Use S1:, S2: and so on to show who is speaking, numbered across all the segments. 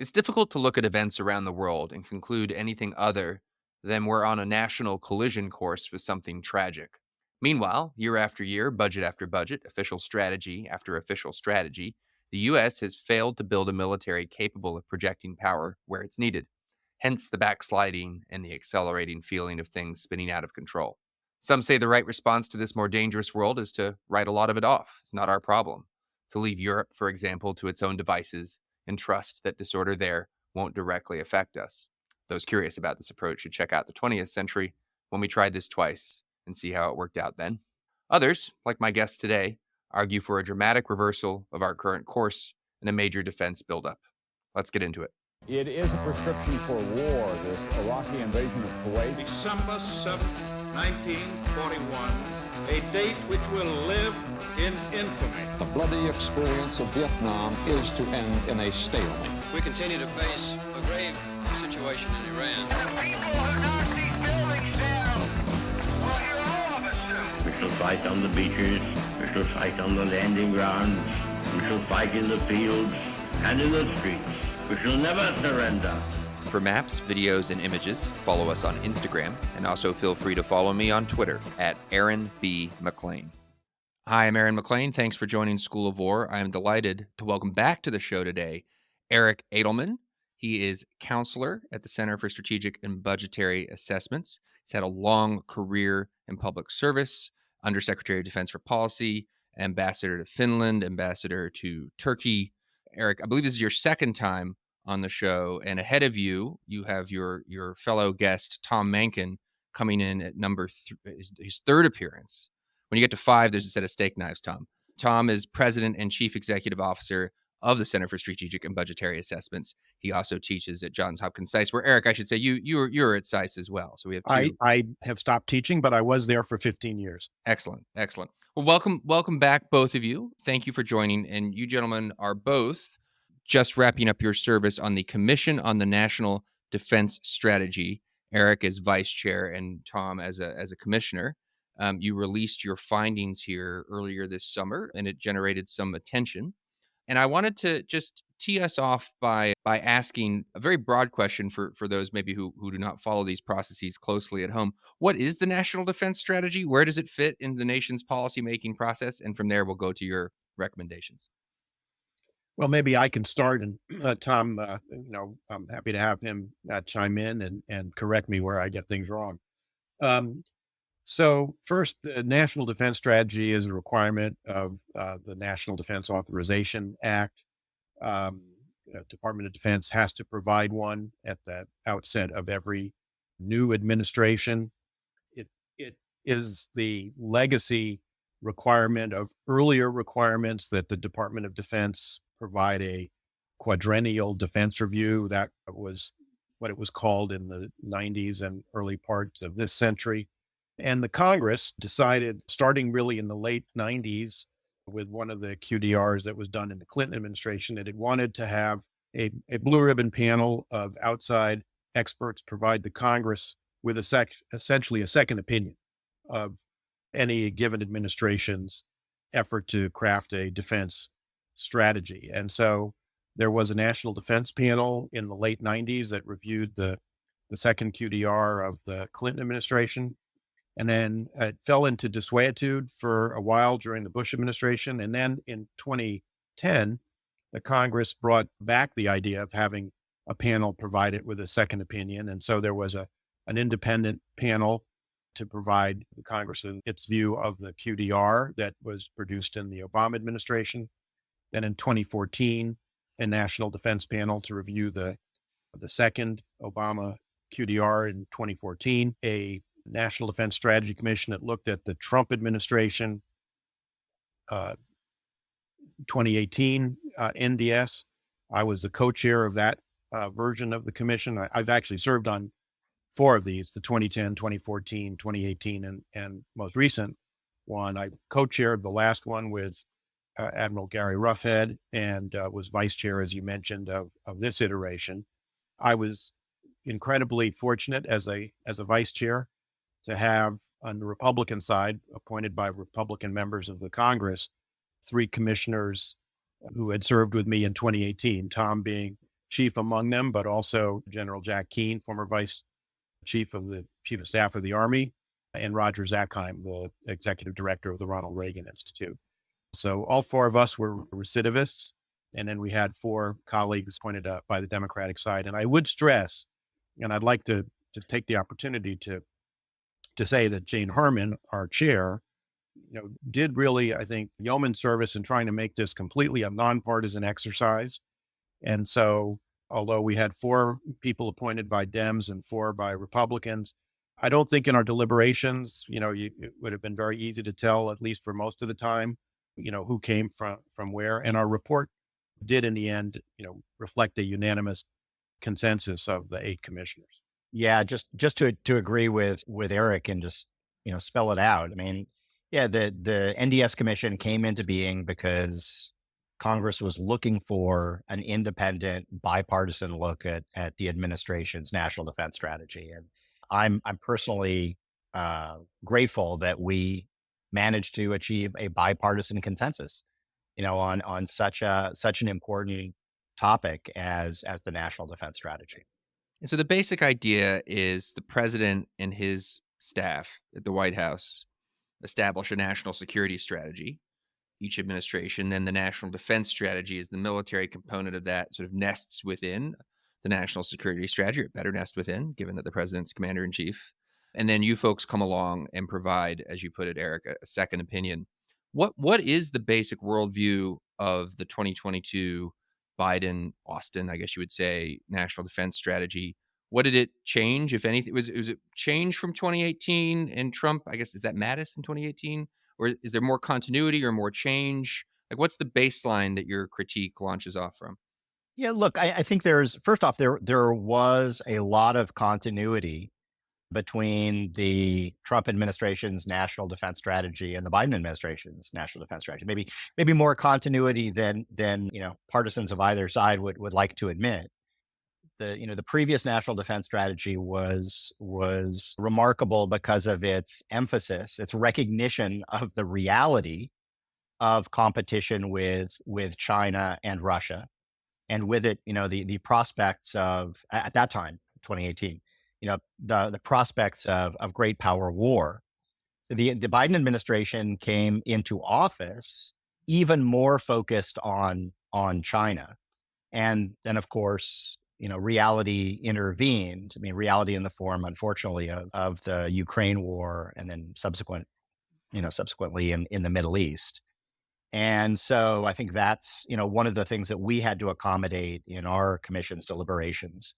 S1: It's difficult to look at events around the world and conclude anything other than we're on a national collision course with something tragic. Meanwhile, year after year, budget after budget, official strategy after official strategy, the U.S. has failed to build a military capable of projecting power where it's needed. Hence the backsliding and the accelerating feeling of things spinning out of control. Some say the right response to this more dangerous world is to write a lot of it off. It's not our problem. To leave Europe, for example, to its own devices and trust that disorder there won't directly affect us. Those curious about this approach should check out the 20th century when we tried this twice and see how it worked out then. Others, like my guests today, argue for a dramatic reversal of our current course and a major defense buildup. Let's get into it.
S2: It is a prescription for war, this Iraqi invasion of Kuwait.
S3: December 1941, a date which will live in infamy.
S4: The bloody experience of Vietnam is to end in a stalemate.
S5: We continue to face a grave situation in Iran.
S6: The people who knocked these buildings down will hear all of us soon.
S7: We shall fight on the beaches, we shall fight on the landing grounds, we shall fight in the fields and in the streets. We shall never surrender.
S1: For maps, videos, and images, follow us on Instagram, and also feel free to follow me on Twitter at Aaron B. McLean. Hi, I'm Aaron McLean. Thanks for joining School of War. I am delighted to welcome back to the show today Eric Edelman. He is counselor at the Center for Strategic and Budgetary Assessments. He's had a long career in public service, Undersecretary of Defense for Policy, ambassador to Finland, ambassador to Turkey. Eric, I believe this is your second time on the show, and ahead of you, you have your fellow guest, Tom Mahnken, coming in at his third appearance. When you get to 5, there's a set of steak knives, Tom. Tom is president and chief executive officer of the Center for Strategic and Budgetary Assessments. He also teaches at Johns Hopkins SAIS, where, Eric, I should say, you're at SAIS as well. So we have two.
S8: I have stopped teaching, but I was there for 15 years.
S1: Excellent. Well, welcome back, both of you. Thank you for joining. And you gentlemen are both just wrapping up your service on the Commission on the National Defense Strategy. Eric as vice chair and Tom as a commissioner. You released your findings here earlier this summer, and it generated some attention. And I wanted to just tee us off by asking a very broad question for those maybe who do not follow these processes closely at home. What is the National Defense Strategy? Where does it fit in the nation's policymaking process? And from there, we'll go to your recommendations.
S8: Well, maybe I can start, and Tom, I'm happy to have him chime in and correct me where I get things wrong. So first, the National Defense Strategy is a requirement of the National Defense Authorization Act. Department of Defense has to provide one at the outset of every new administration. It is the legacy requirement of earlier requirements that the Department of Defense provide a quadrennial defense review. That was what it was called in the 90s and early parts of this century. And the Congress decided, starting really in the late 90s, with one of the QDRs that was done in the Clinton administration, that it wanted to have a blue ribbon panel of outside experts provide the Congress with essentially a second opinion of any given administration's effort to craft a defense strategy. And so there was a national defense panel in the late 90s that reviewed the second QDR of the Clinton administration. And then it fell into desuetude for a while during the Bush administration. And then in 2010, the Congress brought back the idea of having a panel provided with a second opinion. And so there was an independent panel to provide the Congress with its view of the QDR that was produced in the Obama administration. Then in 2014, a national defense panel to review the second Obama QDR in 2014, a National Defense Strategy Commission that looked at the Trump administration, 2018 NDS. I was the co-chair of that version of the commission. I've actually served on 4 of these, the 2010, 2014, 2018, and most recent one. I co-chaired the last one with Admiral Gary Ruffhead and was vice chair, as you mentioned, of this iteration. I was incredibly fortunate as a vice chair to have, on the Republican side, appointed by Republican members of the Congress, 3 commissioners who had served with me in 2018, Tom being chief among them, but also General Jack Keane, former vice chief of staff of the Army, and Roger Zackheim, the executive director of the Ronald Reagan Institute. So all four of us were recidivists. And then we had four colleagues appointed by the Democratic side. And I would stress, and I'd like to take the opportunity to say that Jane Harman, our chair, did really, I think, yeoman service in trying to make this completely a nonpartisan exercise. And so, although we had four people appointed by Dems and four by Republicans, I don't think in our deliberations, it would have been very easy to tell, at least for most of the time, who came from where. And our report did in the end, reflect a unanimous consensus of the 8 commissioners.
S9: Yeah, just to agree with Eric and just, spell it out. I mean, yeah, the NDS Commission came into being because Congress was looking for an independent, bipartisan look at the administration's national defense strategy. And I'm personally grateful that we managed to achieve a bipartisan consensus, on such an important topic as the national defense strategy.
S1: And so the basic idea is the president and his staff at the White House establish a national security strategy, each administration. Then the national defense strategy is the military component of that, sort of nests within the national security strategy, or better nest within, given that the president's commander in chief. And then you folks come along and provide, as you put it, Eric, a second opinion. What is the basic worldview of the 2022 Biden, Austin, I guess you would say, national defense strategy? What did it change, if anything? Was it change from 2018 and Trump? I guess, is that Mattis in 2018? Or is there more continuity or more change? Like, what's the baseline that your critique launches off from?
S9: Yeah, look, I think first off, there was a lot of continuity between the Trump administration's national defense strategy and the Biden administration's national defense strategy. Maybe more continuity than partisans of either side would like to admit. The previous national defense strategy was remarkable because of its emphasis, its recognition of the reality of competition with China and Russia, and with it, the prospects of, at that time, 2018, the prospects of great power war. The Biden administration came into office even more focused on China. And then, of course, reality intervened. I mean, reality in the form, unfortunately, of the Ukraine war, and then subsequently in the Middle East. And so I think that's, one of the things that we had to accommodate in our commission's deliberations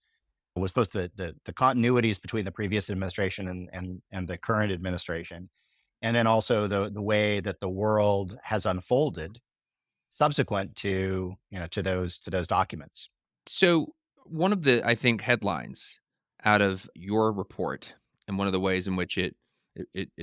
S9: was both the continuities between the previous administration and the current administration, and then also the way that the world has unfolded subsequent to those documents.
S1: So one of the, I think, headlines out of your report, and one of the ways in which it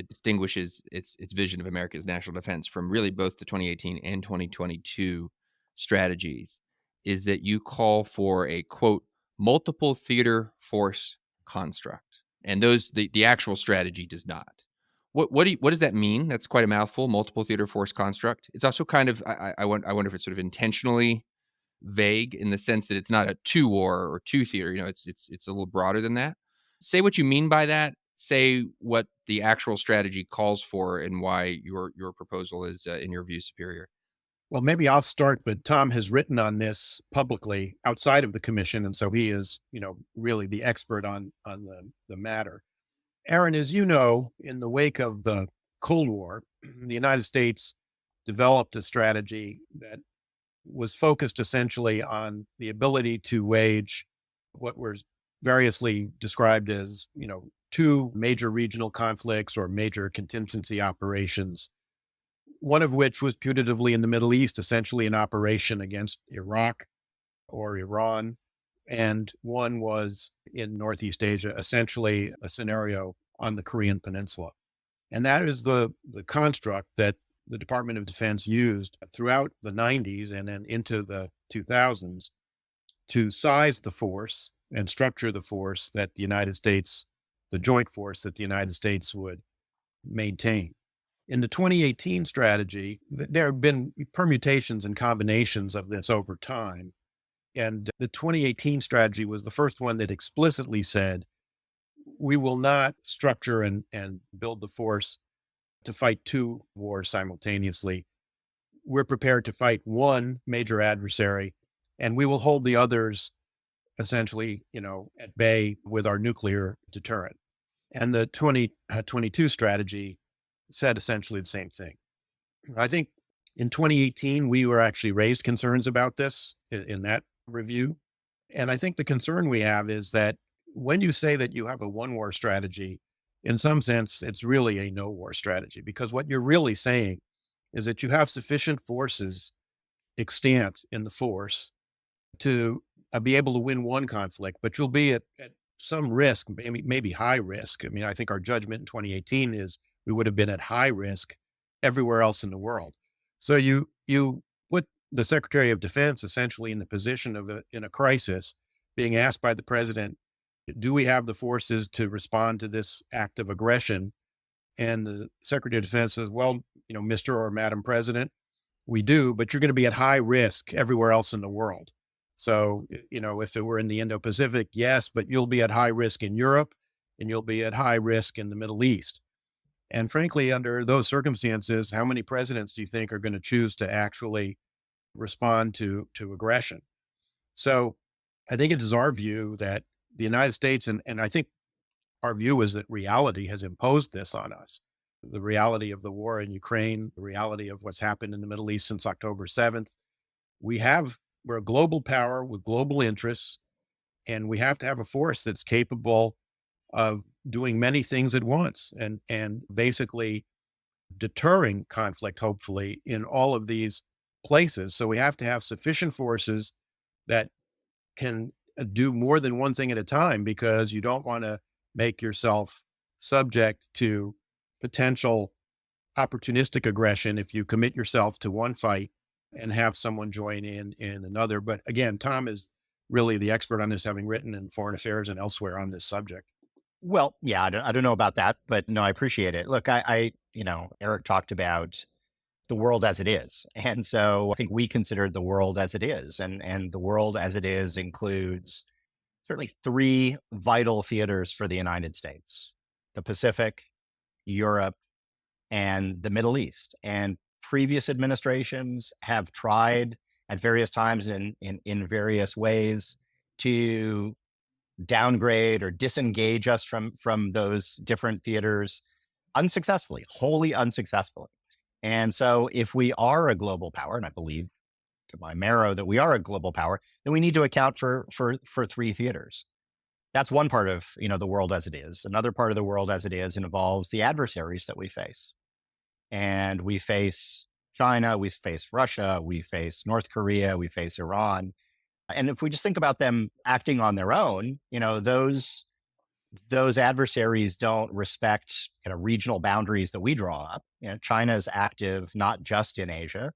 S1: distinguishes its vision of America's national defense from really both the 2018 and 2022 strategies, is that you call for a, quote, multiple theater force construct. And the actual strategy does not. What does that mean? That's quite a mouthful, multiple theater force construct. It's also kind of, I wonder if it's sort of intentionally vague in the sense that it's not a two war or two theater. It's a little broader than that. Say what you mean by that. Say what the actual strategy calls for and why your proposal is, in your view, superior.
S8: Well, maybe I'll start, but Tom has written on this publicly outside of the commission, and so he is, really the expert on the matter. Aaron, as you know, in the wake of the Cold War, the United States developed a strategy that was focused essentially on the ability to wage what were variously described as, two major regional conflicts or major contingency operations, one of which was putatively in the Middle East, essentially an operation against Iraq or Iran, and one was in Northeast Asia, essentially a scenario on the Korean Peninsula. And that is the construct that the Department of Defense used throughout the 90s and then into the 2000s to size the force and structure the force that the United States, the joint force that the United States would maintain. In the 2018 strategy, there have been permutations and combinations of this over time. And the 2018 strategy was the first one that explicitly said, we will not structure and build the force to fight two wars simultaneously. We're prepared to fight one major adversary, and we will hold the others essentially, at bay with our nuclear deterrent. And the 2022 strategy said essentially the same thing. I think in 2018, we were actually raised concerns about this in that review. And I think the concern we have is that when you say that you have a one war strategy, in some sense, it's really a no war strategy, because what you're really saying is that you have sufficient forces extant in the force to be able to win one conflict, but you'll be at some risk, maybe high risk. I mean, I think our judgment in 2018 is we would have been at high risk everywhere else in the world. So you put the Secretary of Defense essentially in the position of in a crisis, being asked by the president, do we have the forces to respond to this act of aggression? And the Secretary of Defense says, well, Mr. or Madam President, we do, but you're going to be at high risk everywhere else in the world. So, if it were in the Indo-Pacific, yes, but you'll be at high risk in Europe and you'll be at high risk in the Middle East. And frankly, under those circumstances, how many presidents do you think are going to choose to actually respond to aggression? So I think it is our view that the United States, and I think our view is that reality has imposed this on us. The reality of the war in Ukraine, the reality of what's happened in the Middle East since October 7th. We're a global power with global interests, and we have to have a force that's capable of doing many things at once and basically deterring conflict, hopefully, in all of these places. So we have to have sufficient forces that can do more than one thing at a time, because you don't want to make yourself subject to potential opportunistic aggression if you commit yourself to one fight and have someone join in another. But again, Tom is really the expert on this, having written in Foreign Affairs and elsewhere on this subject.
S9: Well, yeah, I don't know about that, but no, I appreciate it. Look, Eric talked about the world as it is. And so I think we considered the world as it is. And the world as it is includes certainly three vital theaters for the United States: the Pacific, Europe, and the Middle East. And previous administrations have tried at various times in various ways to downgrade or disengage us from those different theaters unsuccessfully, wholly unsuccessfully. And so if we are a global power, and I believe to my marrow that we are a global power, then we need to account for three theaters. That's one part of, the world as it is. Another part of the world as it is involves the adversaries that we face. And we face China, we face Russia, we face North Korea, we face Iran. And if we just think about them acting on their own, those adversaries don't respect regional boundaries that we draw up. China is active not just in Asia,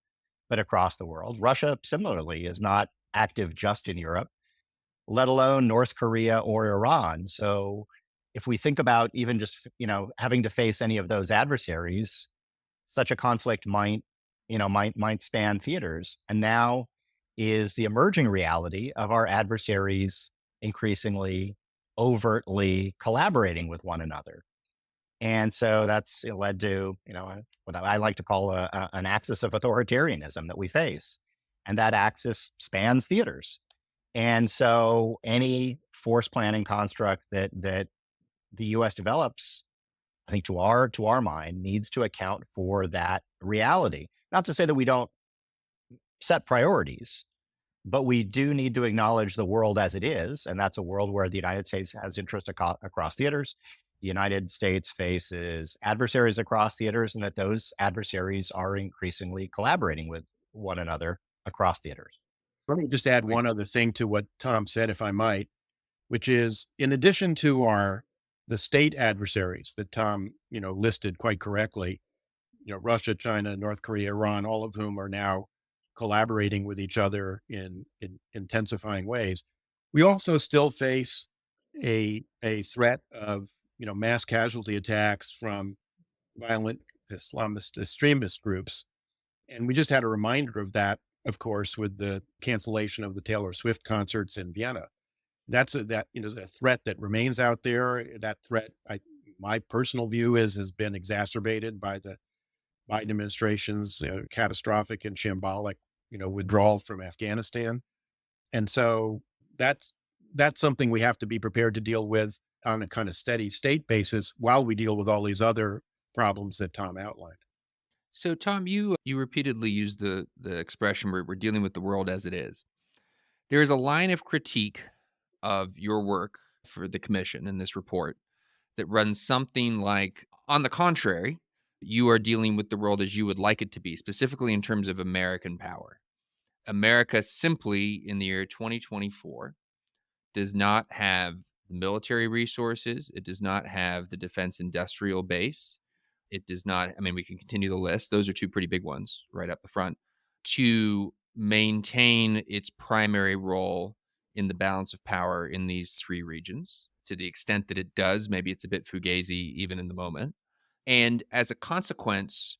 S9: but across the world. Russia, similarly, is not active just in Europe, let alone North Korea or Iran. So if we think about even just, having to face any of those adversaries, such a conflict might span theaters. And now is the emerging reality of our adversaries increasingly overtly collaborating with one another. And so that's led to, what I like to call an axis of authoritarianism that we face. And that axis spans theaters. And so any force planning construct that the U.S. develops, I think to our mind, needs to account for that reality. Not to say that we don't set priorities, but we do need to acknowledge the world as it is. And that's a world where the United States has interest across theaters. The United States faces adversaries across theaters, and that those adversaries are increasingly collaborating with one another across theaters.
S8: Let me just add one other thing to what Tom said, if I might, which is, in addition to the state adversaries that Tom, listed quite correctly, Russia, China, North Korea, Iran, all of whom are now collaborating with each other in intensifying ways. We also still face a threat of, mass casualty attacks from violent Islamist extremist groups. And we just had a reminder of that of course, with the cancellation of the Taylor Swift concerts in Vienna. That's a threat that remains out there. That threat, my personal view has been exacerbated by the Biden administration's catastrophic and shambolic, withdrawal from Afghanistan. And so that's something we have to be prepared to deal with on a kind of steady state basis while we deal with all these other problems that Tom outlined.
S1: So, Tom, you repeatedly use the expression we're dealing with the world as it is. There is a line of critique of your work for the commission in this report that runs something like, on the contrary, you are dealing with the world as you would like it to be, specifically in terms of American power. America simply, in the year 2024, does not have the military resources. It does not have the defense industrial base. It does not, I mean, we can continue the list. Those are two pretty big ones right up the front, to maintain its primary role in the balance of power in these three regions. To the extent that it does, maybe it's a bit fugazi even in the moment. And as a consequence,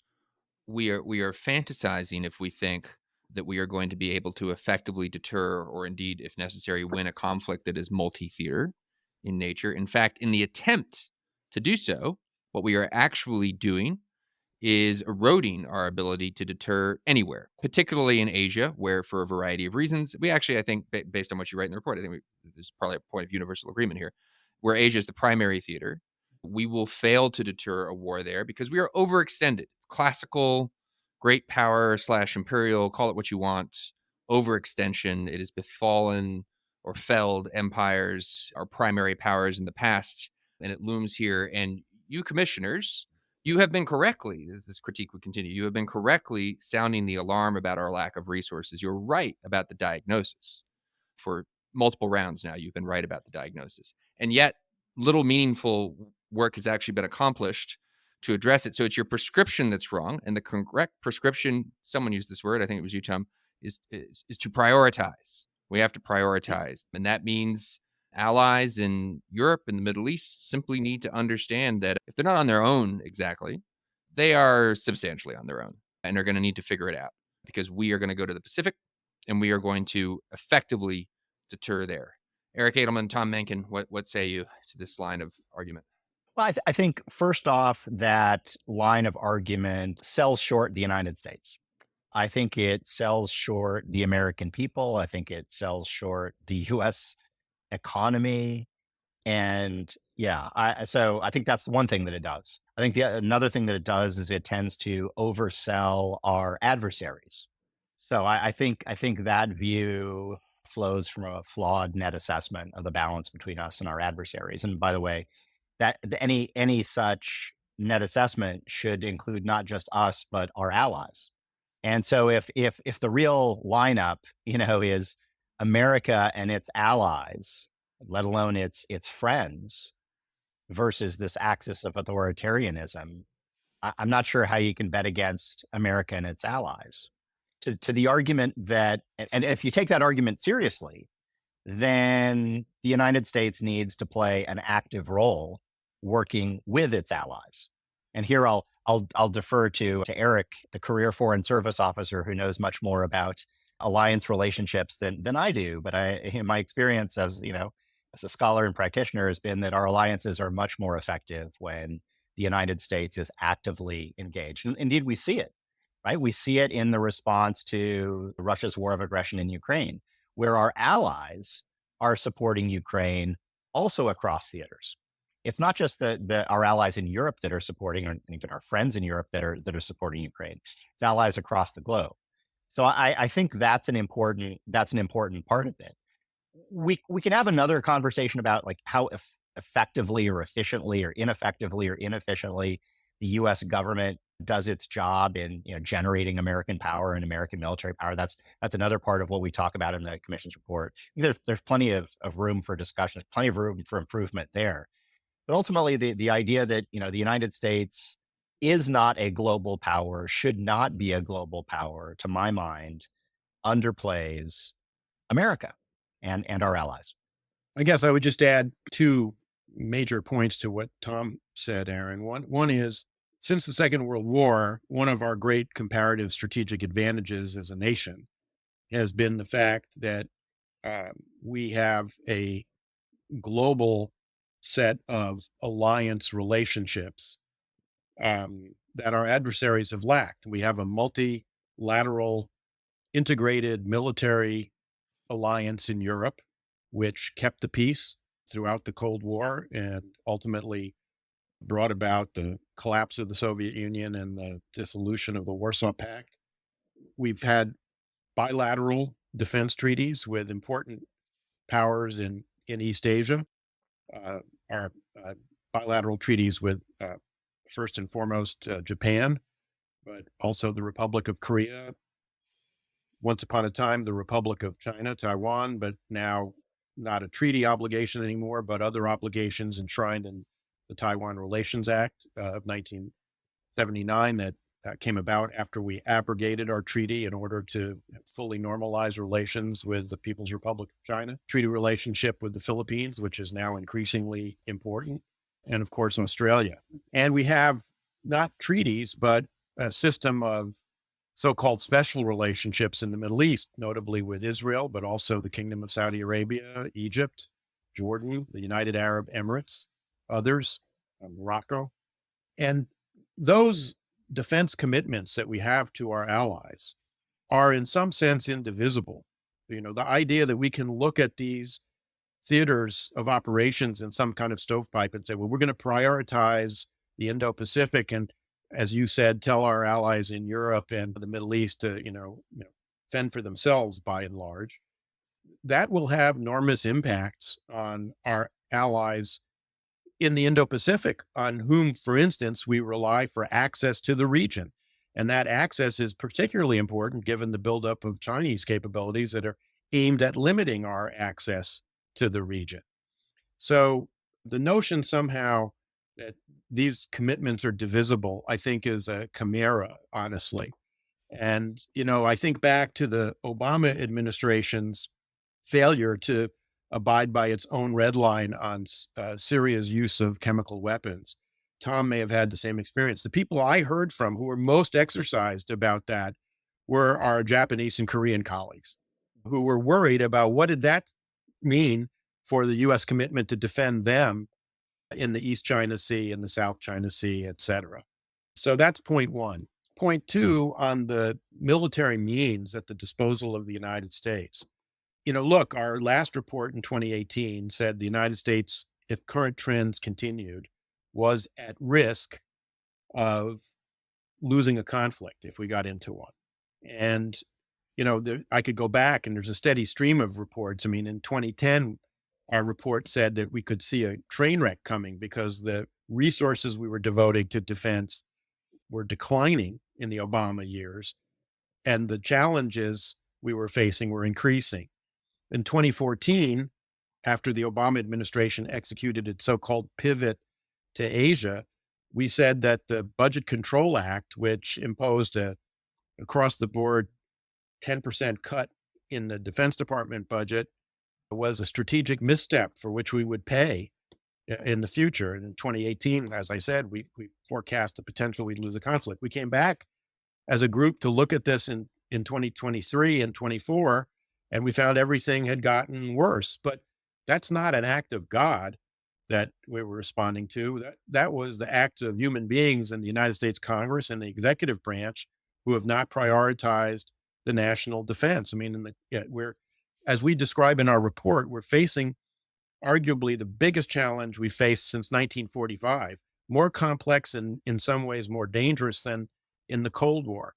S1: we are fantasizing if we think that we are going to be able to effectively deter, or indeed, if necessary, win a conflict that is multi-theater in nature. In fact, in the attempt to do so, what we are actually doing is eroding our ability to deter anywhere, particularly in Asia, where, for a variety of reasons, we actually, I think, based on what you write in the report, I think there's probably a point of universal agreement here, where Asia is the primary theater. We will fail to deter a war there because we are overextended. Classical, great power / imperial, call it what you want, overextension. It has befallen or felled empires, our primary powers in the past, and it looms here. And you commissioners, you have been correctly, as this critique would continue, you have been correctly sounding the alarm about our lack of resources. You're right about the diagnosis. For multiple rounds now, you've been right about the diagnosis. And yet, little meaningful work has actually been accomplished to address it. So it's your prescription that's wrong. And the correct prescription, someone used this word, I think it was you, Tom, is to prioritize. We have to prioritize. And that means allies in Europe and the Middle East simply need to understand that if they're not on their own exactly, they are substantially on their own and are going to need to figure it out, because we are going to go to the Pacific and we are going to effectively deter there. Eric Edelman, Tom Mahnken, what say you to this line of argument?
S9: Well, I think first off, that line of argument sells short the United States. I think it sells short the American people. I think it sells short the U.S. economy. And so I think that's the one thing that it does. I think another thing that it does is it tends to oversell our adversaries. So I think that view flows from a flawed net assessment of the balance between us and our adversaries. And by the way, that any such net assessment should include not just us, but our allies. And so if the real lineup, is America and its allies, let alone its friends, versus this axis of authoritarianism, I'm not sure how you can bet against America and its allies. To the argument that, and if you take that argument seriously, then the United States needs to play an active role working with its allies. And here I'll defer to Eric, the career foreign service officer who knows much more about alliance relationships than I do. But in my experience as a scholar and practitioner has been that our alliances are much more effective when the United States is actively engaged. And indeed, we see it, right? We see it in the response to Russia's war of aggression in Ukraine, where our allies are supporting Ukraine also across theaters. It's not just our allies in Europe that are supporting, or even our friends in Europe that are supporting Ukraine. It's allies across the globe. So I think that's an important part of it. We can have another conversation about like how effectively or efficiently or inefficiently the U.S. government does its job in generating American power and American military power. That's another part of what we talk about in the Commission's report. There's plenty of room for discussion, plenty of room for improvement there. But ultimately, the idea that the United States is not a global power, should not be a global power, to my mind, underplays America and our allies.
S8: I guess I would just add two major points to what Tom said, Aaron. One is, since the Second World War, one of our great comparative strategic advantages as a nation has been the fact that we have a global set of alliance relationships that our adversaries have lacked. We have a multilateral, integrated military alliance in Europe, which kept the peace throughout the Cold War and ultimately brought about the collapse of the Soviet Union and the dissolution of the Warsaw Pact. We've had bilateral defense treaties with important powers in East Asia. Our bilateral treaties with, first and foremost, Japan, but also the Republic of Korea. Once upon a time, the Republic of China, Taiwan, but now not a treaty obligation anymore, but other obligations enshrined in the Taiwan Relations Act of 1979 that came about after we abrogated our treaty in order to fully normalize relations with the People's Republic of China. Treaty relationship with the Philippines, which is now increasingly important. And of course, Australia. And we have not treaties, but a system of so-called special relationships in the Middle East, notably with Israel, but also the Kingdom of Saudi Arabia, Egypt, Jordan, the United Arab Emirates, others, Morocco. And those defense commitments that we have to our allies are in some sense indivisible. You know, the idea that we can look at these theaters of operations in some kind of stovepipe and say, well, we're going to prioritize the Indo-Pacific and, as you said, tell our allies in Europe and the Middle East to, fend for themselves by and large. That will have enormous impacts on our allies in the Indo-Pacific, on whom, for instance, we rely for access to the region. And that access is particularly important given the buildup of Chinese capabilities that are aimed at limiting our access to the region. So the notion somehow that these commitments are divisible, I think, is a chimera, honestly. And, I think back to the Obama administration's failure to abide by its own red line on Syria's use of chemical weapons. Tom may have had the same experience. The people I heard from who were most exercised about that were our Japanese and Korean colleagues who were worried about what did that mean for the U.S. commitment to defend them in the East China Sea and the South China Sea, et cetera. So that's point one. Point two, on the military means at the disposal of the United States. Look, our last report in 2018 said the United States, if current trends continued, was at risk of losing a conflict if we got into one. And, I could go back and there's a steady stream of reports. I mean, in 2010, our report said that we could see a train wreck coming because the resources we were devoting to defense were declining in the Obama years, and the challenges we were facing were increasing. In 2014, after the Obama administration executed its so-called pivot to Asia, we said that the Budget Control Act, which imposed a across-the-board 10% cut in the Defense Department budget, was a strategic misstep for which we would pay in the future. And in 2018, as I said, we forecast the potential we'd lose a conflict. We came back as a group to look at this in 2023 and 24, and we found everything had gotten worse. But that's not an act of God that we were responding to. That was the act of human beings in the United States Congress and the executive branch who have not prioritized the national defense. I mean, as we describe in our report, we're facing arguably the biggest challenge we faced since 1945, more complex and in some ways more dangerous than in the Cold War.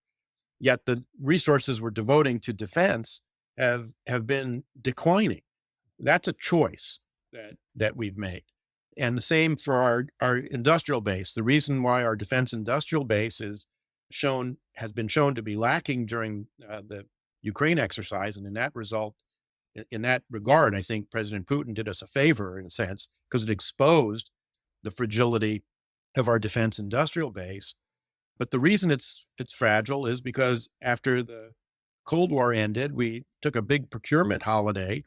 S8: Yet the resources we're devoting to defense have been declining. That's a choice that we've made. And the same for our industrial base. The reason why our defense industrial base has been shown to be lacking during the Ukraine exercise, and in that regard, I think President Putin did us a favor in a sense, because it exposed the fragility of our defense industrial base. But the reason it's fragile is because after the Cold War ended, we took a big procurement holiday,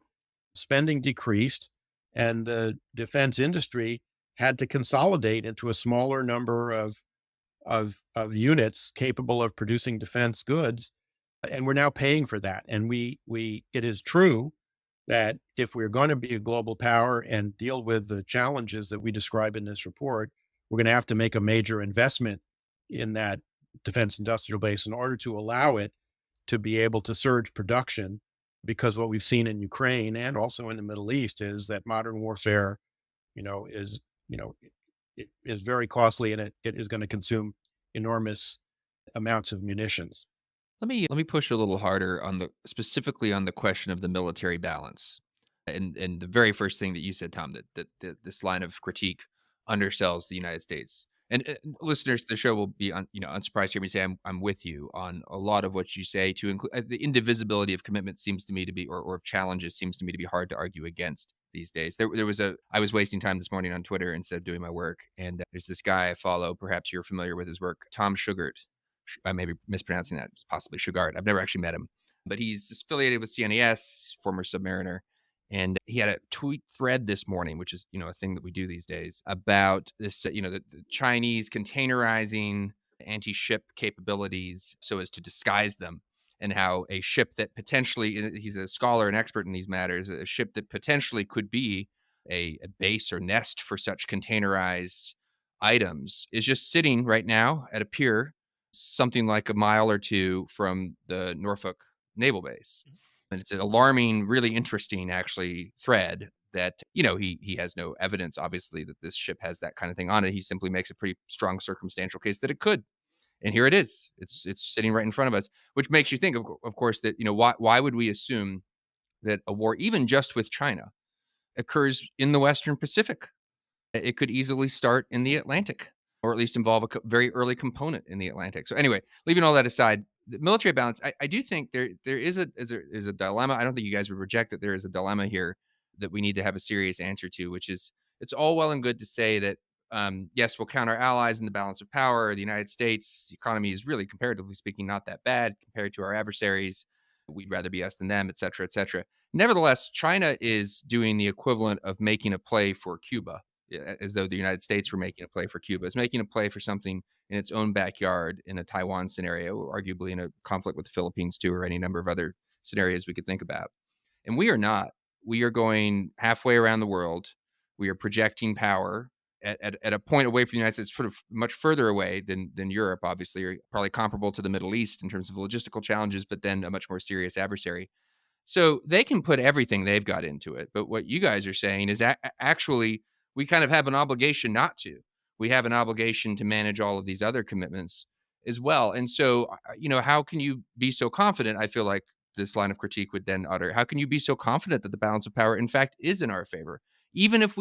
S8: spending decreased, and the defense industry had to consolidate into a smaller number of units capable of producing defense goods. And we're now paying for that. And it is true that if we're going to be a global power and deal with the challenges that we describe in this report, we're going to have to make a major investment in that defense industrial base in order to allow it to be able to surge production. Because what we've seen in Ukraine and also in the Middle East is that modern warfare, is, it is very costly, and it is going to consume enormous amounts of munitions.
S1: Let me push a little harder specifically on the question of the military balance. And the very first thing that you said, Tom, that this line of critique undersells the United States. And listeners to the show will be unsurprised to hear me say I'm with you on a lot of what you say. To include the indivisibility of commitment seems to me to be, or of challenges seems to me to be hard to argue against these days. I was wasting time this morning on Twitter instead of doing my work, and there's this guy I follow. Perhaps you're familiar with his work, Tom Shugart. I may be mispronouncing that, possibly Shugart. I've never actually met him, but he's affiliated with CNES, former Submariner. And he had a tweet thread this morning, which is, a thing that we do these days, about this, the Chinese containerizing anti-ship capabilities so as to disguise them, and how a ship that potentially, he's a scholar and expert in these matters, a ship that potentially could be a base or nest for such containerized items is just sitting right now at a pier something like a mile or two from the Norfolk Naval Base. And it's an alarming, really interesting, actually, thread that, he has no evidence, obviously, that this ship has that kind of thing on it. He simply makes a pretty strong circumstantial case that it could. And here it is. It's sitting right in front of us, which makes you think, of course, that, why would we assume that a war, even just with China, occurs in the Western Pacific? It could easily start in the Atlantic, or at least involve a very early component in the Atlantic. So anyway, leaving all that aside, the military balance, I do think there is a dilemma. I don't think you guys would reject that there is a dilemma here that we need to have a serious answer to, which is, it's all well and good to say that, yes, we'll count our allies in the balance of power. The United States economy is really, comparatively speaking, not that bad compared to our adversaries. We'd rather be us than them, et cetera, et cetera. Nevertheless, China is doing the equivalent of making a play for Cuba, as though the United States were making a play for Cuba. It's making a play for something in its own backyard in a Taiwan scenario, arguably in a conflict with the Philippines too, or any number of other scenarios we could think about. And we are not. We are going halfway around the world. We are projecting power at a point away from the United States, sort of much further away than Europe, obviously, or probably comparable to the Middle East in terms of logistical challenges, but then a much more serious adversary. So they can put everything they've got into it. But what you guys are saying is actually, we kind of have an obligation not to. We have an obligation to manage all of these other commitments as well. And so, how can you be so confident? I feel like this line of critique would then utter, how can you be so confident that the balance of power, in fact, is in our favor? Even if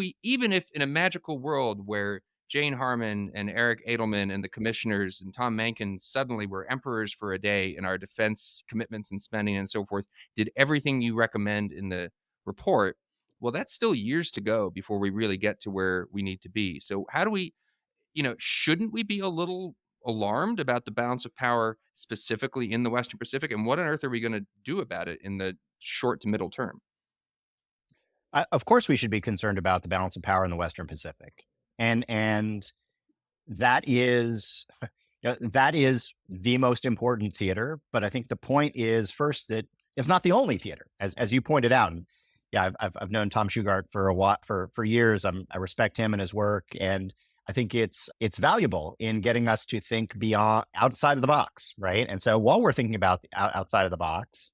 S1: in a magical world where Jane Harman and Eric Edelman and the commissioners and Tom Mahnken suddenly were emperors for a day in our defense commitments and spending and so forth, did everything you recommend in the report, well, that's still years to go before we really get to where we need to be. So how do we, shouldn't we be a little alarmed about the balance of power specifically in the Western Pacific? And what on earth are we going to do about it in the short to middle term?
S9: Of course, we should be concerned about the balance of power in the Western Pacific, and that is that is the most important theater. But I think the point is first that it's not the only theater, as you pointed out. And yeah, I've known Tom Shugart for a while, for years. I respect him and his work, and I think it's valuable in getting us to think beyond, outside of the box, right? And so while we're thinking about the outside of the box,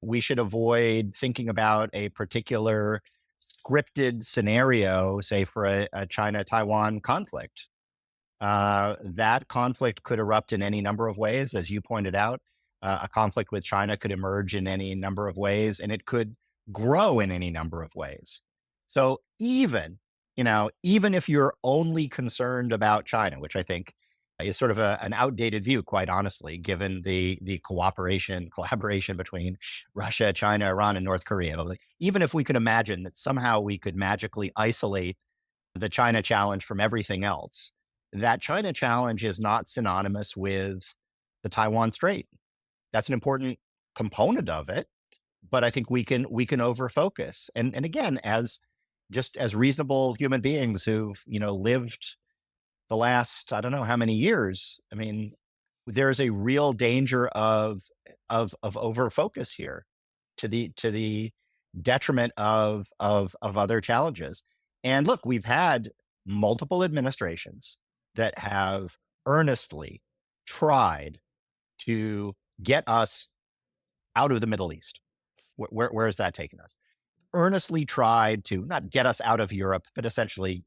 S9: we should avoid thinking about a particular scripted scenario, say for a China-Taiwan conflict. That conflict could erupt in any number of ways, as you pointed out. A conflict with China could emerge in any number of ways, and it could grow in any number of ways. So even if you're only concerned about China, which I think is sort of an outdated view, quite honestly, given the collaboration between Russia, China, Iran, and North Korea. But even if we could imagine that somehow we could magically isolate the China challenge from everything else, that China challenge is not synonymous with the Taiwan Strait. That's an important component of it, but I think we can overfocus. And again, as reasonable human beings who've lived the last, I don't know how many years. I mean, There's a real danger of over focus here to the detriment of other challenges. And look, we've had multiple administrations that have earnestly tried to get us out of the Middle East. Where has that taken us? Earnestly tried to not get us out of Europe, but essentially,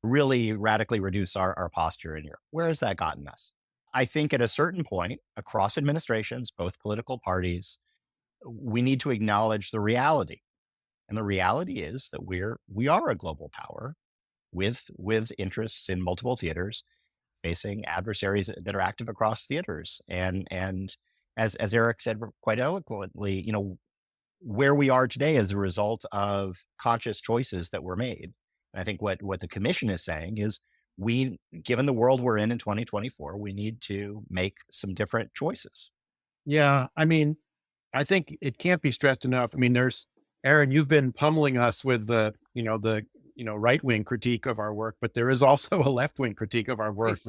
S9: really radically reduce our posture in Europe. Where has that gotten us? I think at a certain point across administrations, both political parties, we need to acknowledge the reality. And the reality is that we are a global power with interests in multiple theaters, facing adversaries that are active across theaters. And as Eric said quite eloquently, where we are today is a result of conscious choices that were made. And I think what the commission is saying is given the world we're in 2024, we need to make some different choices.
S8: Yeah. I mean, I think it can't be stressed enough. I mean, Aaron, you've been pummeling us with the right-wing critique of our work, but there is also a left-wing critique of our work,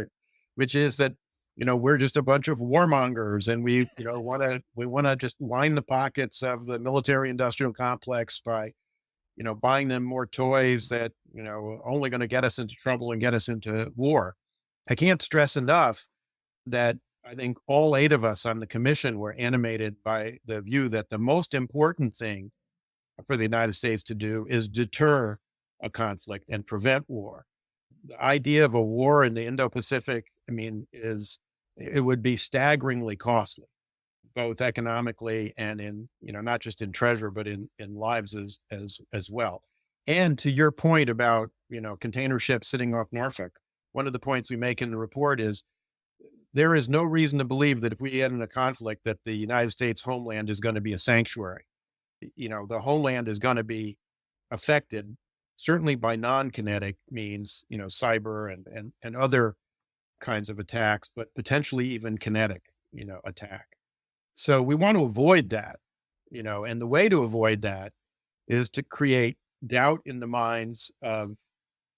S8: which is that, we're just a bunch of warmongers, and we want to just line the pockets of the military industrial complex by, buying them more toys that, only going to get us into trouble and get us into war. I can't stress enough that I think all 8 of us on the commission were animated by the view that the most important thing for the United States to do is deter a conflict and prevent war. The idea of a war in the Indo-Pacific, I mean, it would be staggeringly costly, both economically and in, not just in treasure, but in lives as well. And to your point about, container ships sitting off Norfolk, one of the points we make in the report is there is no reason to believe that if we get in a conflict that the United States homeland is going to be a sanctuary. The homeland is going to be affected certainly by non-kinetic means, cyber and other kinds of attacks, but potentially even kinetic, attack. So we want to avoid that, and the way to avoid that is to create doubt in the minds of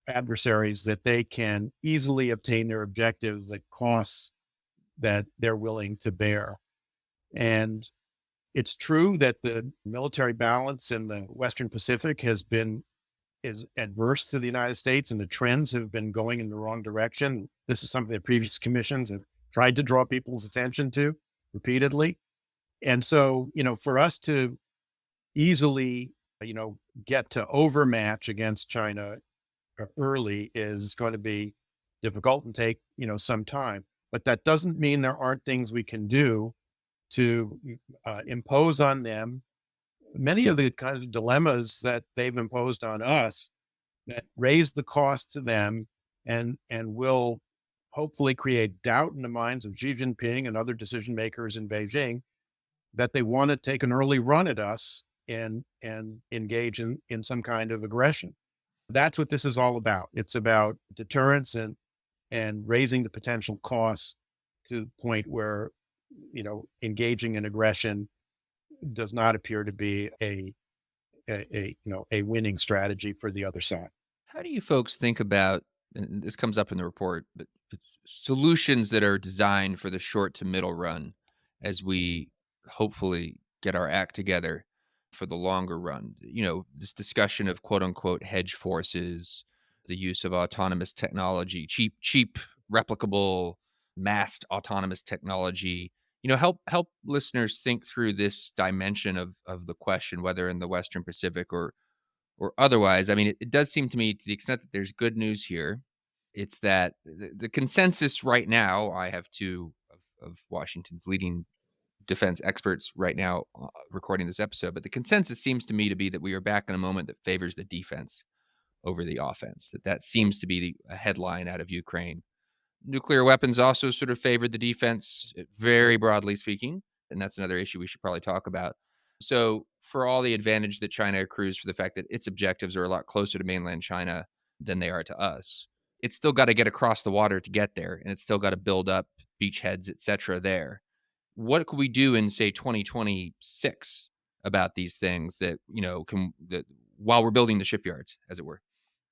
S8: adversaries that they can easily obtain their objectives at costs that they're willing to bear. And it's true that the military balance in the Western Pacific is adverse to the United States, and the trends have been going in the wrong direction. This is something that previous commissions have tried to draw people's attention to repeatedly. And so, for us to easily, get to overmatch against China early is going to be difficult and take, some time. But that doesn't mean there aren't things we can do to impose on them many of the kinds of dilemmas that they've imposed on us that raise the cost to them and will hopefully create doubt in the minds of Xi Jinping and other decision makers in Beijing that they want to take an early run at us and engage in some kind of aggression. That's what this is all about. It's about deterrence and raising the potential costs to the point where, engaging in aggression does not appear to be a winning strategy for the other side.
S1: How do you folks think about, and this comes up in the report, but solutions that are designed for the short to middle run as we hopefully get our act together for the longer run? This discussion of quote unquote hedge forces, the use of autonomous technology, cheap, replicable, massed autonomous technology. Help listeners think through this dimension of the question, whether in the Western Pacific or otherwise. I mean, it does seem to me, to the extent that there's good news here, it's that the consensus right now, I have 2 of Washington's leading defense experts right now recording this episode, but the consensus seems to me to be that we are back in a moment that favors the defense over the offense. That seems to be a headline out of Ukraine. Nuclear weapons also sort of favored the defense, very broadly speaking, and that's another issue we should probably talk about. So for all the advantage that China accrues for the fact that its objectives are a lot closer to mainland China than they are to us, it's still got to get across the water to get there, and it's still got to build up beachheads, et cetera, there. What could we do in, say, 2026 about these things that, while we're building the shipyards, as it were?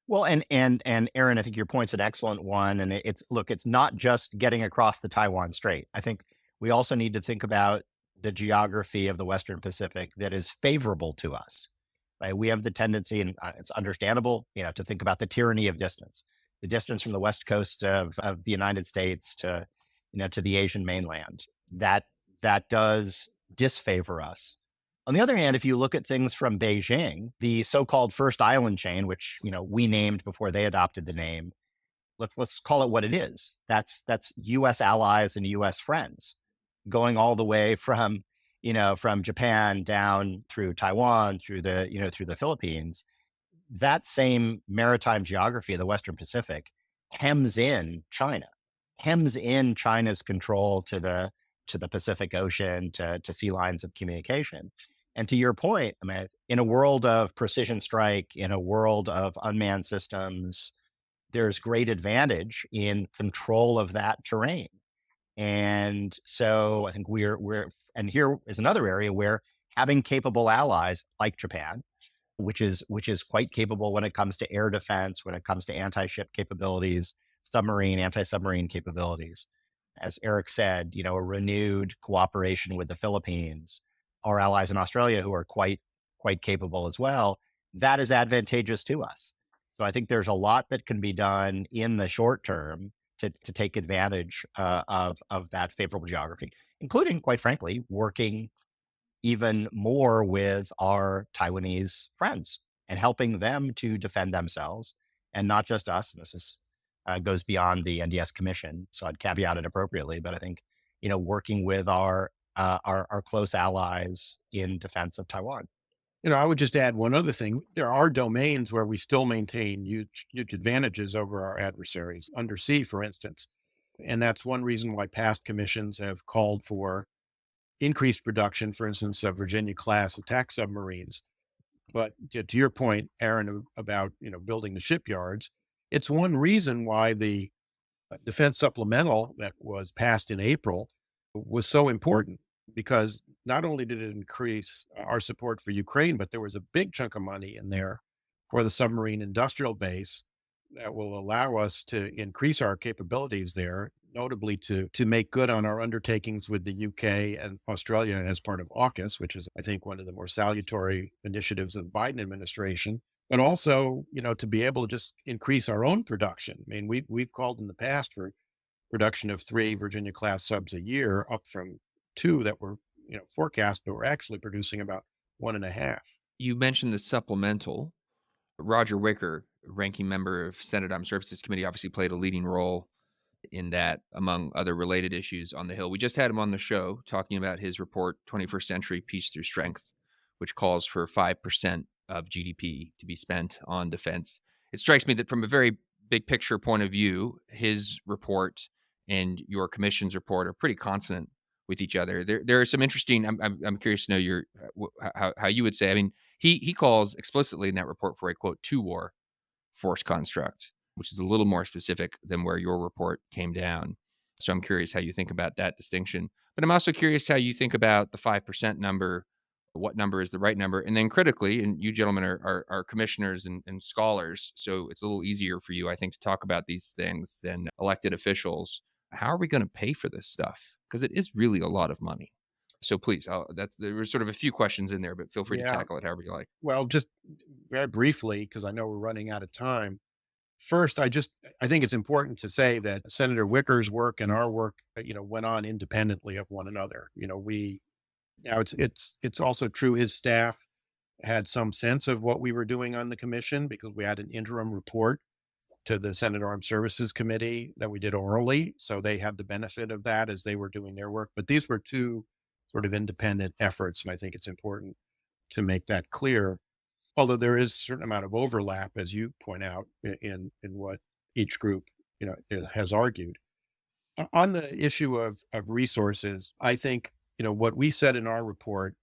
S9: Well, and Aaron, I think your point's an excellent one. And it's not just getting across the Taiwan Strait. I think we also need to think about the geography of the Western Pacific that is favorable to us. Right? We have the tendency, and it's understandable, to think about the tyranny of distance, the distance from the west coast of the United States to the Asian mainland. That does disfavor us. On the other hand, if you look at things from Beijing, the so-called first island chain, which we named before they adopted the name, let's call it what it is. That's U.S. allies and U.S. friends, going all the way from Japan down through Taiwan, through the Philippines. That same maritime geography of the Western Pacific hems in China's control to the Pacific Ocean, to sea lines of communication. And to your point, I mean, in a world of precision strike, in a world of unmanned systems, there's great advantage in control of that terrain. And so I think and here is another area where having capable allies like Japan, which is quite capable when it comes to air defense, when it comes to anti-ship capabilities, anti-submarine capabilities. As Eric said, a renewed cooperation with the Philippines, our allies in Australia who are quite capable as well, that is advantageous to us. So I think there's a lot that can be done in the short term to take advantage of that favorable geography, including, quite frankly, working even more with our Taiwanese friends and helping them to defend themselves, and not just us. And this goes beyond the NDS Commission, so I'd caveat it appropriately. But I think working with our close allies in defense of Taiwan.
S8: I would just add one other thing. There are domains where we still maintain huge advantages over our adversaries, undersea, for instance. And that's one reason why past commissions have called for increased production, for instance, of Virginia-class attack submarines. But to your point, Aaron, about building the shipyards, it's one reason why the defense supplemental that was passed in April was so important, because not only did it increase our support for Ukraine, but there was a big chunk of money in there for the submarine industrial base that will allow us to increase our capabilities there, notably to make good on our undertakings with the UK and Australia as part of AUKUS, which is, I think, one of the more salutary initiatives of the Biden administration, but also, to be able to just increase our own production. I mean, we've called in the past for production of 3 Virginia-class subs a year, up from 2 that were forecast, but we're actually producing about 1.5.
S1: You mentioned the supplemental. Roger Wicker, ranking member of Senate Armed Services Committee, obviously played a leading role in that, among other related issues on the Hill. We just had him on the show talking about his report, 21st Century Peace Through Strength, which calls for 5% of GDP to be spent on defense. It strikes me that from a very big picture point of view, his report and your commission's report are pretty consonant with each other. There are some interesting. I'm curious to know your how you would say. I mean, he calls explicitly in that report for a quote 2-war force construct, which is a little more specific than where your report came down. So I'm curious how you think about that distinction. But I'm also curious how you think about the 5% number. What number is the right number? And then critically, and you gentlemen are commissioners and scholars, so it's a little easier for you, I think, to talk about these things than elected officials. How are we going to pay for this stuff? Because it is really a lot of money. So please, there were sort of a few questions in there, but feel free to tackle it however you like.
S8: Well, just very briefly, because I know we're running out of time. First, I think it's important to say that Senator Wicker's work and our work, went on independently of one another. Now it's also true his staff had some sense of what we were doing on the commission, because we had an interim report to the Senate Armed Services Committee that we did orally. So they had the benefit of that as they were doing their work. But these were 2 sort of independent efforts. And I think it's important to make that clear. Although there is a certain amount of overlap, as you point out, in what each group, has argued. On the issue of resources, I think, what we said in our report,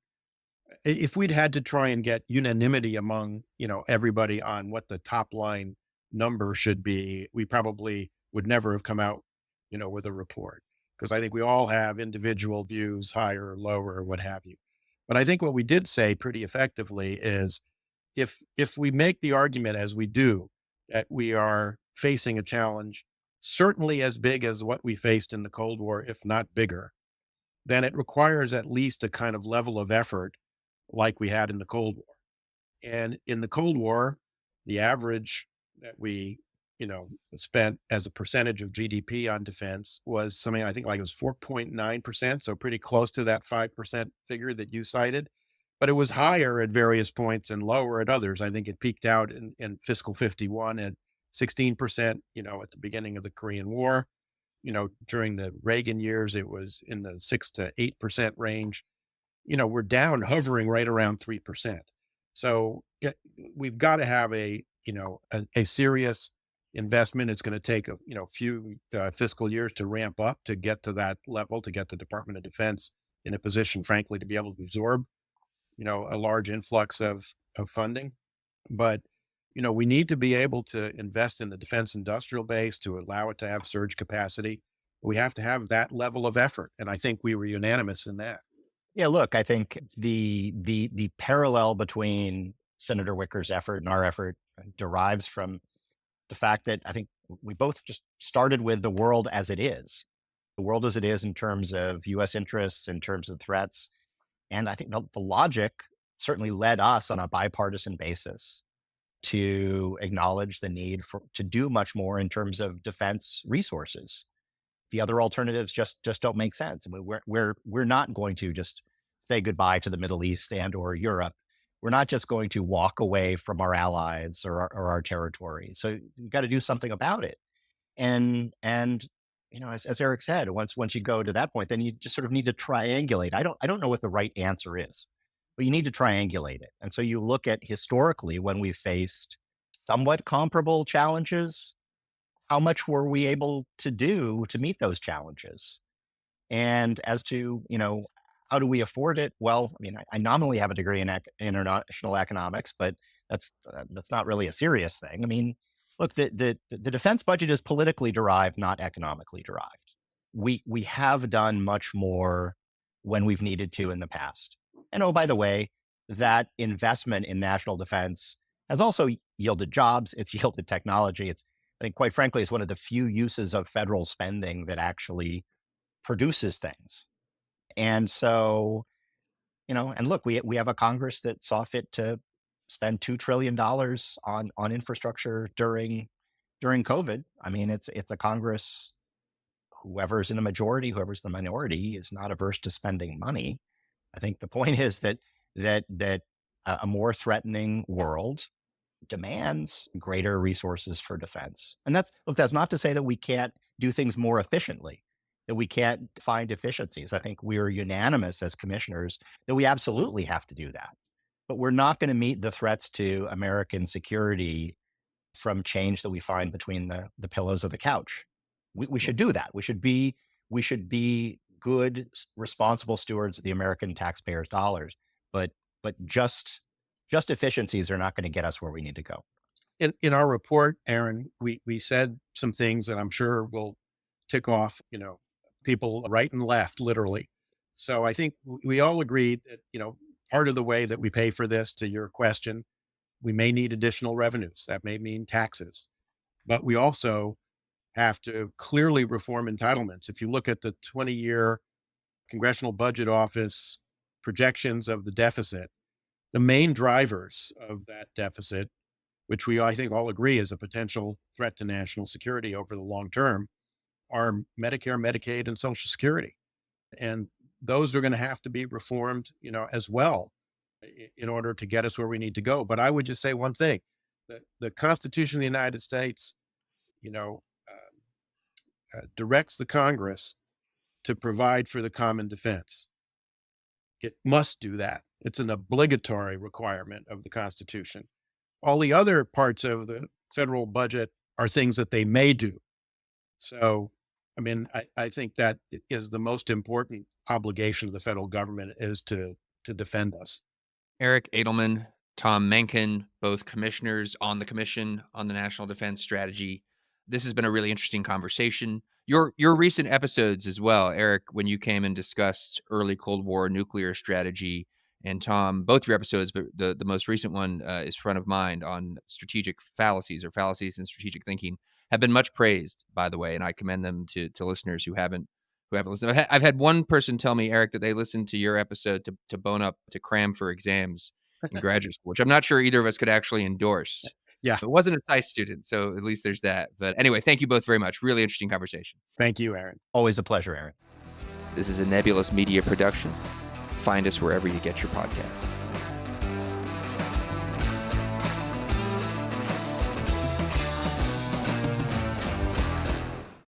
S8: if we'd had to try and get unanimity among, everybody on what the top line number should be, we probably would never have come out, with a report, because I think we all have individual views, higher or lower, or what have you. But I think what we did say pretty effectively is, if we make the argument as we do that we are facing a challenge certainly as big as what we faced in the Cold War, if not bigger, then it requires at least a kind of level of effort like we had in the Cold War. And in the Cold War, the average that we, spent as a percentage of GDP on defense was something, I think like it was 4.9%. So pretty close to that 5% figure that you cited, but it was higher at various points and lower at others. I think it peaked out in fiscal 51 at 16%, at the beginning of the Korean War. During the Reagan years, it was in the 6 to 8% range. We're down, hovering right around 3%. So we've got to have a serious investment. It's going to take a few fiscal years to ramp up to get to that level, to get the Department of Defense in a position, frankly, to be able to absorb a large influx of funding. But we need to be able to invest in the defense industrial base to allow it to have surge capacity. We have to have that level of effort, and I think we were unanimous in that.
S9: Yeah, look, I think the parallel between Senator Wicker's effort and our effort derives from the fact that I think we both just started with the world as it is. The world as it is in terms of U.S. interests, in terms of threats. And I think the logic certainly led us on a bipartisan basis to acknowledge the need to do much more in terms of defense resources. The other alternatives just don't make sense. I mean, we're not going to just say goodbye to the Middle East and or Europe. We're not just going to walk away from our allies or our territory. So we've got to do something about it. And as Eric said, once you go to that point, then you just sort of need to triangulate. I don't know what the right answer is, but you need to triangulate it. And so you look at historically when we faced somewhat comparable challenges, how much were we able to do to meet those challenges? And as to, how do we afford it? Well, I mean, I nominally have a degree in international economics, but that's not really a serious thing. I mean, look, the defense budget is politically derived, not economically derived. We have done much more when we've needed to in the past. And oh, by the way, that investment in national defense has also yielded jobs. It's yielded technology. I think, quite frankly, it's one of the few uses of federal spending that actually produces things. And so, and look, we have a Congress that saw fit to spend $2 trillion on infrastructure during COVID. I mean, it's a Congress, whoever's in the majority, whoever's the minority, is not averse to spending money. I think the point is that a more threatening world demands greater resources for defense. And that's not to say that we can't do things more efficiently, that we can't find efficiencies. I think we're unanimous as commissioners that we absolutely have to do that. But we're not going to meet the threats to American security from change that we find between the pillows of the couch. We should do that. We should be good, responsible stewards of the American taxpayers' dollars. But just efficiencies are not going to get us where we need to go.
S8: In our report, Aaron, we said some things that I'm sure will tick off, people right and left, literally. So I think we all agreed that, part of the way that we pay for this, to your question, we may need additional revenues. That may mean taxes, but we also have to clearly reform entitlements. If you look at the 20-year Congressional Budget Office projections of the deficit, the main drivers of that deficit, which I think all agree is a potential threat to national security over the long term, are Medicare, Medicaid, and Social Security. And those are going to have to be reformed, as well, in order to get us where we need to go. But I would just say one thing: the Constitution of the United States, directs the Congress to provide for the common defense. It must do that. It's an obligatory requirement of the Constitution. All the other parts of the federal budget are things that they may do. So, I mean, I think that is the most important obligation of the federal government, is to defend us.
S1: Eric Edelman, Tom Mahnken, both commissioners on the Commission on the National Defense Strategy. This has been a really interesting conversation. Your recent episodes as well, Eric, when you came and discussed early Cold War nuclear strategy and Tom, both your episodes, but the most recent one is front of mind on strategic fallacies or fallacies in strategic thinking, have been much praised, by the way, and I commend them to listeners who haven't listened. I've had one person tell me, Eric, that they listened to your episode to bone up, to cram for exams in graduate school, which I'm not sure either of us could actually endorse.
S8: Yeah.
S1: It wasn't a SCICE student, so at least there's that. But anyway, thank you both very much. Really interesting conversation.
S8: Thank you, Aaron.
S9: Always a pleasure, Aaron.
S1: This is a Nebulous Media production. Find us wherever you get your podcasts.